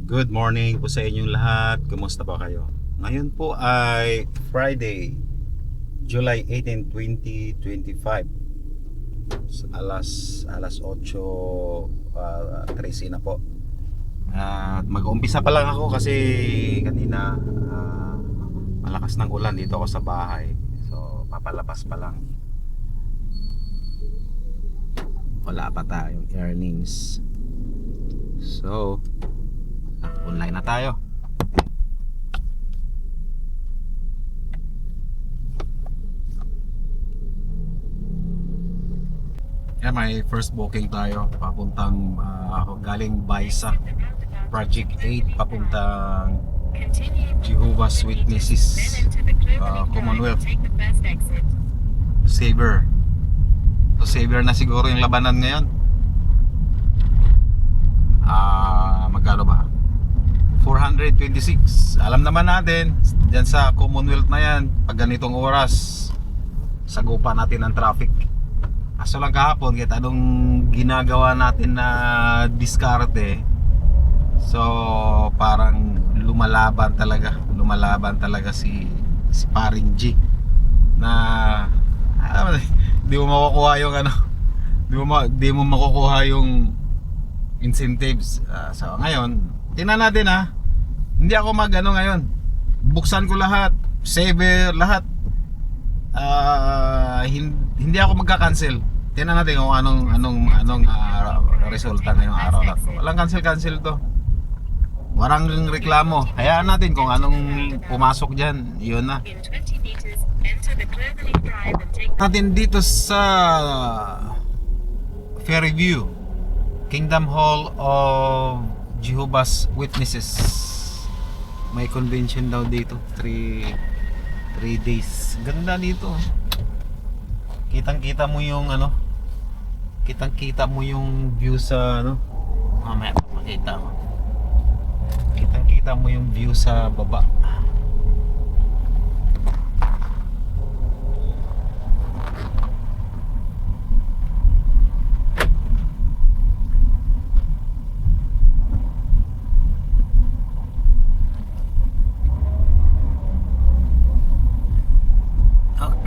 Good morning po sa inyong lahat. Kumusta ba kayo? Ngayon po ay Friday, July 18, 2025. Alas 8:13 na po. At mag-uumpisa pa lang ako kasi kanina malakas ng ulan dito ako sa bahay. So papalabas pa lang. Wala pa tayong earnings. So online na tayo. Yeah, may first booking tayo papuntang galing Baisa Project 8 papuntang Jehovah's Witnesses Commonwealth Saber. So Saber na siguro yung labanan ngayon. Magkano ba? 426. Alam naman natin dyan sa Commonwealth na yan, pag ganitong oras sagupa natin ang traffic. Kaso lang kahapon kahit anong ginagawa natin na diskarte, so parang lumalaban talaga si paring G na di mo makukuha yung di mo makukuha yung incentives. So ngayon tingnan natin hindi ako ngayon. Buksan ko lahat, saver lahat. Hindi ako magka-cancel. Tingnan natin kung anong resulta ngayong araw na to. Walang cancel to. Walang reklamo. Hayaan natin kung anong pumasok diyan. 'Yun na. Natin dito sa Fairview, Kingdom Hall of Jehovah's Witnesses. May convention daw dito 3 days. Ganda dito. Kitang-kita mo yung kitang-kita mo yung view sa mamaya makita mo. Kitang-kita mo yung view sa baba.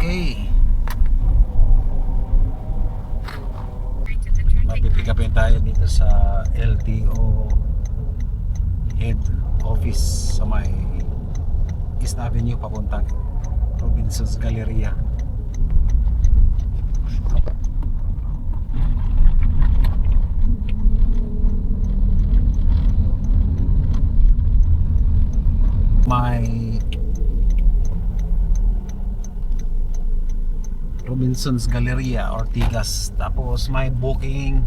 Okay. Mapipikapin tayo dito sa LTO head office sa may East Avenue papuntang Robinson's Galleria. May Robinson's Galleria, Ortigas. Tapos may booking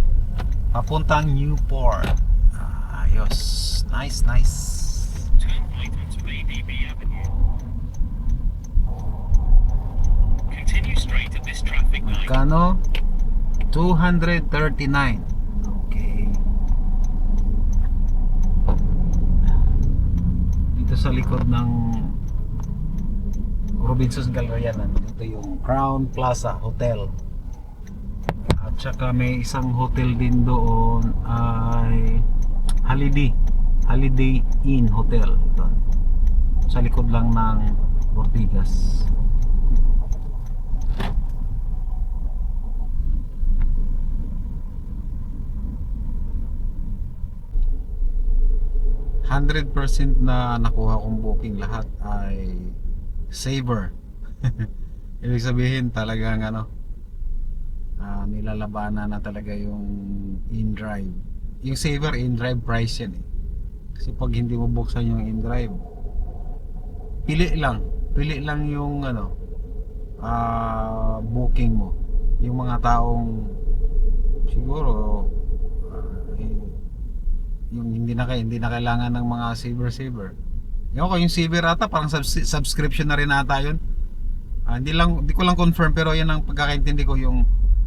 papuntang Newport. Ayos. Nice. Turn right onto ADB Avenue. Continue straight at this traffic light. Magkano? 239. Okay. Dito sa likod ng Robinson's Galleria, nandito yung Crown Plaza Hotel. At saka may isang hotel din doon ay Holiday Inn Hotel. Ito. Sa likod lang ng Ortigas. %100% na nakuha kong booking, lahat ay Saver. Ibig sabihin talagang nilalabanan na talaga yung in-drive. Yung Saver in-drive price yan eh. Kasi pag hindi mo buksan yung in-drive, pili lang yung booking mo. Yung mga taong siguro yung hindi na kailangan ng mga saver. Yung Saver ata parang subscription na rin ata yun. Hindi ko lang confirm, pero yan ang pagkakaintindi ko, yung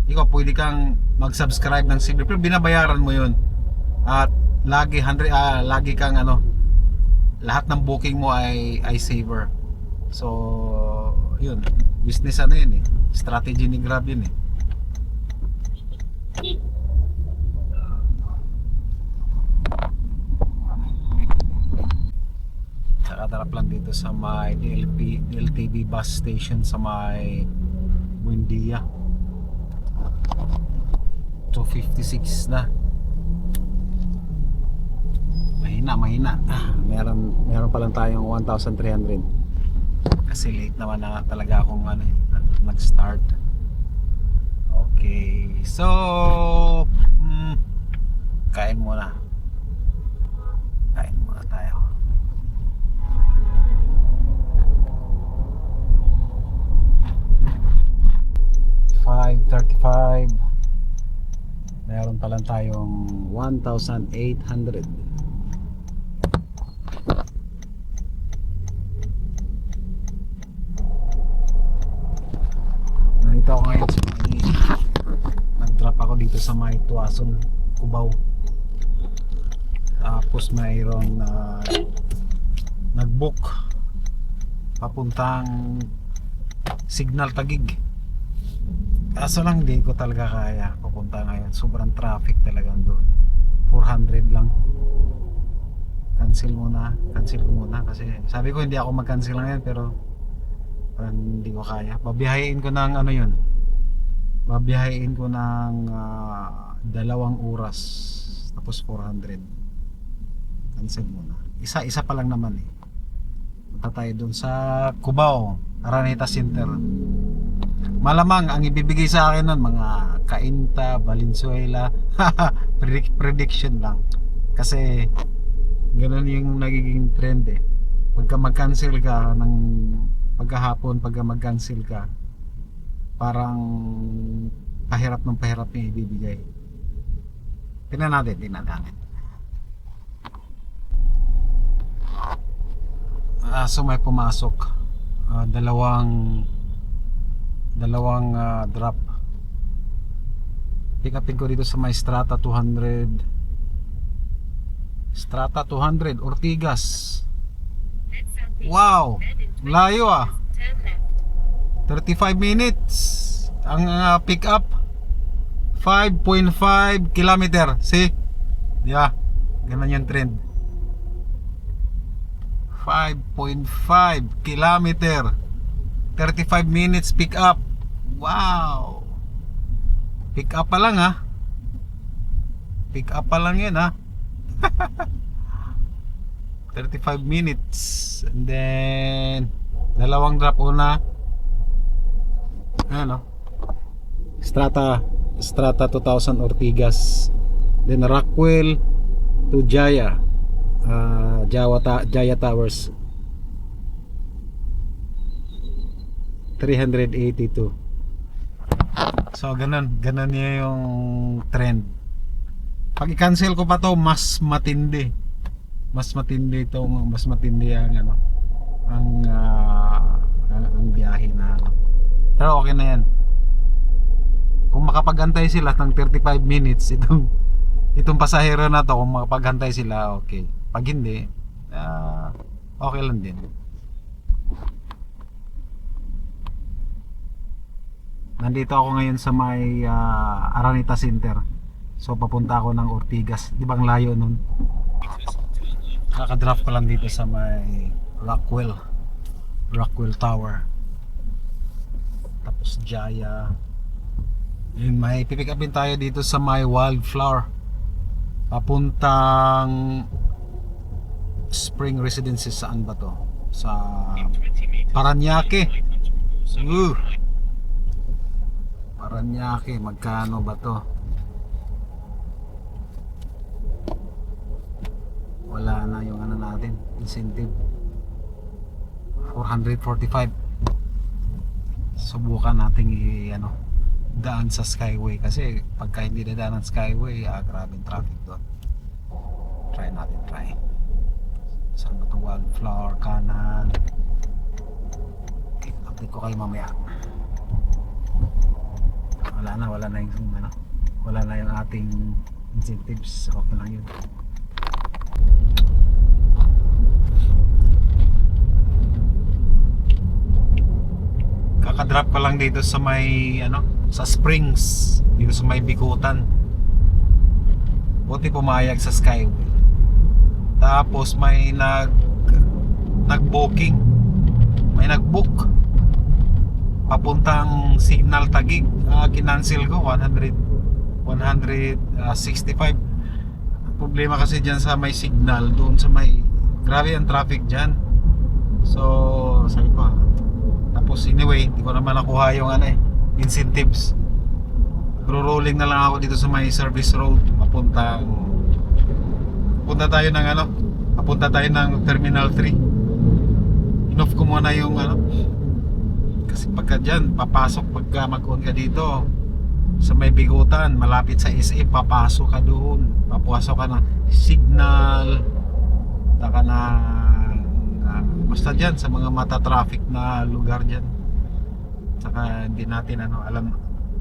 ikaw pwede kang mag-subscribe ng Saver pero binabayaran mo yun. At lagi kang lahat ng booking mo ay Saver. So yun, business yun eh. Strategy ni Grab yun eh. Kakadarap lang dito sa may DLTV bus station sa may Buendia. 2:56 na. Mahina. Meron pa lang tayong 1,300. Kasi late naman na talaga akong nag-start. Okay. So, kain muna. Kain muna tayo. $5.35. Meron pa lang tayong 1,800. Nandito ako ngayon sa may nag-drop ako dito sa may Tuason, Cubao. Tapos mayroon nag-book papuntang Signal Taguig. Kaso lang hindi ko talaga kaya pupunta ngayon. Sobrang traffic talaga doon. 400 lang. Cancel ko muna kasi sabi ko hindi ako mag-cancel ngayon, pero parang hindi ko kaya. Babiyahin ko ng Babiyahin ko ng 2 oras. Tapos 400. Cancel muna. Isa pa lang naman eh. Punta tayo doon sa Cubao, Araneta Center. Malamang ang ibibigay sa akin nun mga Cainta, Valenzuela. Prediction lang. Kasi ganun yung nagiging trend eh. Pagka mag-cancel ka ng pagkahapon, pagka mag-cancel ka, parang pahirap ng pahirap yung ibibigay. Tingnan natin. So may pumasok. Dalawang drop. Pick upin ko dito sa may Strata 200 Ortigas. Wow, layo 35 minutes ang pick up. 5.5 kilometer. See? Yeah, ganun yung trend. 5.5 kilometer, 35 minutes pick up. Wow. Pick up pa lang ha. Pick up pa lang yan ha. 35 minutes. And then dalawang drop una. Ano? Strata 2000 Ortigas. Then Rockwell to Jaya. Jaya Towers 382. So ganun niya yung trend. Pag i-cancel ko pa to, mas matindi ang ang biyahe na pero okay na yan. Kung makapag-antay sila ng 35 minutes itong pasahero na to, kung makapag-antay sila, okay. Pag hindi, okay lang din. Nandito ako ngayon sa may Araneta Center. So papunta ako ng Ortigas. Di ba ang layo nun? Kaka-drop ko lang dito sa may Rockwell Tower. Tapos Jaya. Yun, may pipick upin tayo dito sa may Wildflower. Papuntang Spring Residences. Saan ba to? Sa Paranaque. Paranaque, magkano ba to? Wala na yung natin, incentive. 445. Subukan nating daan sa Skyway kasi pagka hindi dadaan ng Skyway, grabing traffic doon. Try. Saan ba ito? Wildflower, kanan. Okay, update ko kayo mamaya. Wala na yung ating incentives. Okay lang yun. Kakadrop ko lang dito sa may sa Springs, dito sa may Bikutan. Buti pumayag sa Skyway. Tapos may nag-booking. May nag-book papuntang Signal Taguig. Kinancel ko 165. Problema kasi dyan sa may signal, doon sa may grabe ang traffic dyan. So sabi ko, tapos anyway hindi ko naman nakuha yung incentives. Rolling na lang ako dito sa may service road papunta tayo ng papunta tayo ng Terminal 3. Inoff ko muna yung kasi pagka dyan papasok, pagka mag-on ka dito sa may Bigutan malapit sa SA, papasok ka doon, papasok ka ng Signal, taka na basta dyan sa mga mata-traffic na lugar dyan. Saka hindi natin alam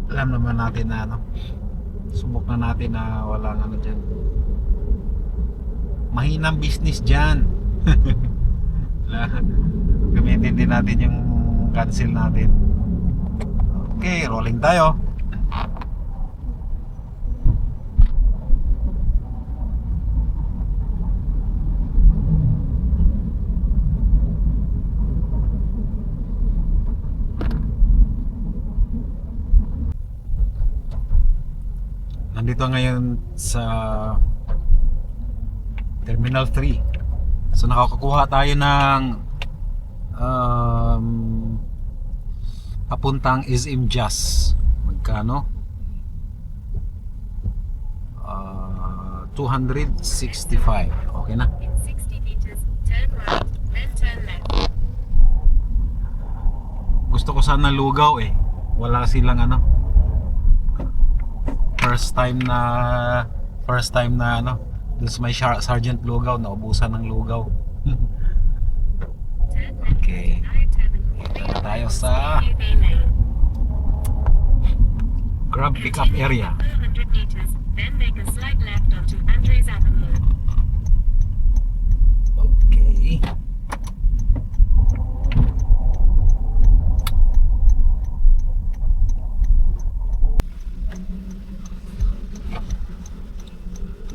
naman natin na subok na natin na walang dyan, mahinang business dyan. Gamitin din natin yung cancel natin. Okay, rolling tayo. Nandito ngayon sa Terminal 3. So nakakakuha tayo ng papuntang SM Jazz. Magkano? 265. Okay na. In 60 meters, turn right, then turn left. Gusto ko sana lugaw wala silang first time na dun sa may Sergeant Lugaw, naubusan ng lugaw. Turn left Okay, at Terminal dito 3 na tayo sa CUB lane. Grab Pickup Area. 400 meters, then make a slight left onto Andres Avenue. Okay.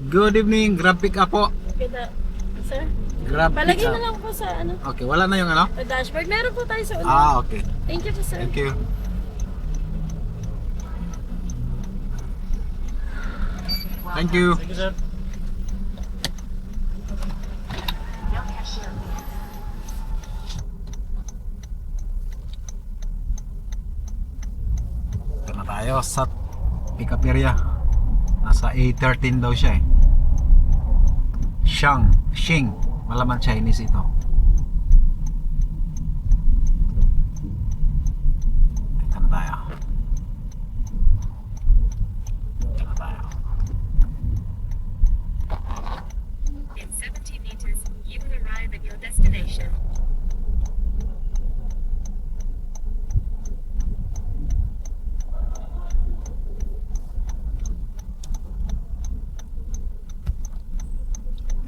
Good evening, Grab Pickup po. Kita, sir. Grab Palagay Pickup. na lang po sa Okay, wala na yung dashboard. Meron po tayo sa ulo. Okay. Thank you po, sir. Thank you. Thank you. Thank you, sir. Ito na tayo sa pickup area. Nasa A13 daw siya Xing. Malaman Chinese ito. Ito na tayo. In 70 meters, you will arrive at your destination.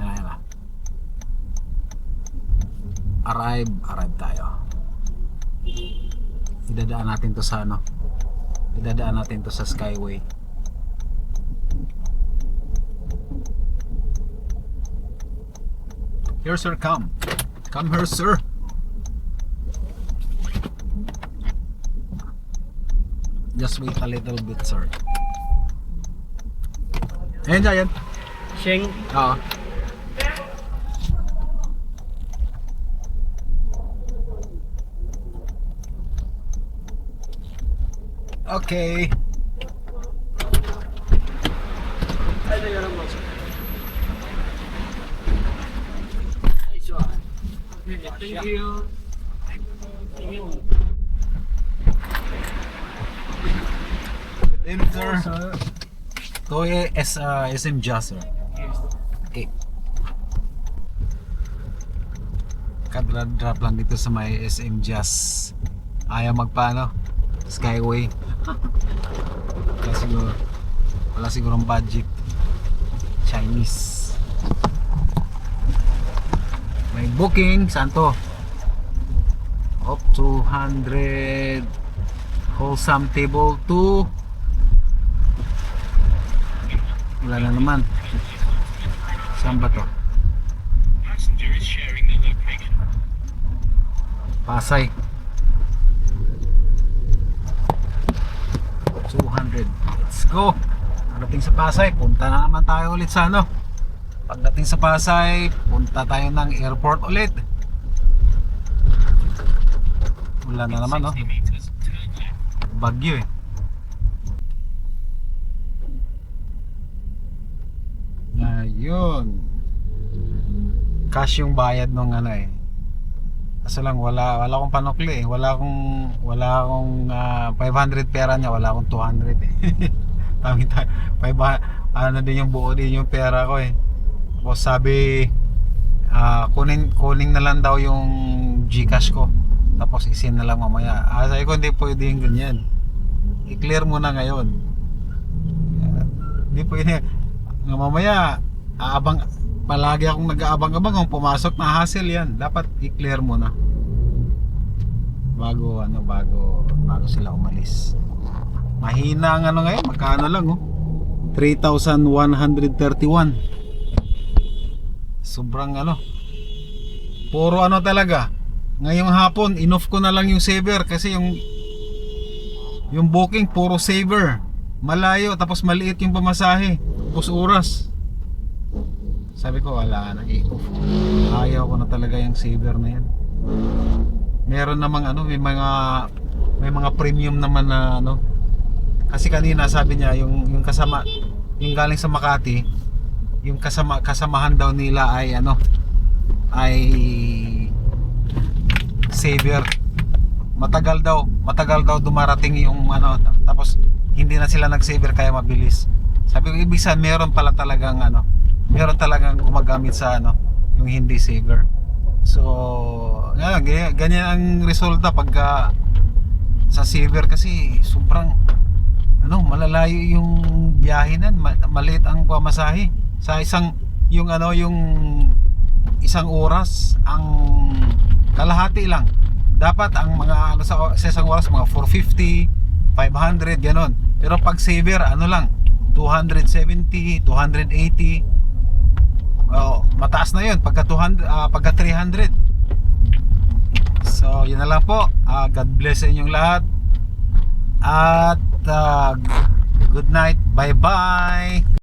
Yan na. Arrive tayo. Idadaan natin to sa Skyway. Here sir, come here sir. Just wait a little bit sir. Ayan dyan. Sheng. Oo. Okay. Thank you. Thank you. Then sir. To SM Jazz sir. Okay. Drop lang dito sa may SM Jazz. Ayaw magpaano? Skyway. Wala sigurong budget. Chinese. May booking. Saan to? Up 200 wholesome table 2. Wala na naman. Saan ba to? Passenger is sharing the location. Pasay. 200. Let's go. Pagdating sa Pasay, punta na naman tayo ulit sa ano. Pagdating sa Pasay, punta tayo ng airport ulit. Wala na naman, no? 60 meters, turn left. Bagyo eh. Ayun. Cash yung bayad nung ano eh. Kaso lang wala akong panukli eh. Wala akong 500 pera niya, wala akong 200 eh. Tami tayo. Ano din yung buo din yung pera ko eh. Tapos sabi kunin na lang daw yung GCash ko. Tapos isin na lang mamaya. Sabi ko hindi pwede yung ganyan. I-clear mo na ngayon. Hindi pwede. Mamaya palagi akong nag-aabang-abang kung pumasok na hassle yan. Dapat i-clear mo na bago sila umalis. Mahina ang ano ngayon, magkano lang 3,131. Sobrang puro talaga. Ngayong hapon inoff ko na lang yung saver kasi yung booking puro saver. Malayo tapos maliit yung pamasahe. Tapos oras. Sabi ko wala na, i-off. Ayaw ko na talaga yung saver na yan. Meron namang may mga premium naman na kasi kanina sabi niya yung kasama, yung galing sa Makati, yung kasamahan daw nila ay ay saver. Matagal daw dumarating yung tapos hindi na sila nag-saver kaya mabilis. Sabi ko ibig sabihin meron talagang gumagamit sa yung hindi saver. So ganyan ang resulta pagka sa saver kasi sobrang malalayo yung biyahe nan, maliit ang pamasahe. Sa isang oras ang kalahati lang. Dapat ang mga sa isang oras mga 450, 500 ganon. Pero pag saver lang 270, 280. Mataas na 'yun pagka 300. So, yun na lang po. God bless sa inyong lahat. At good night. Bye-bye.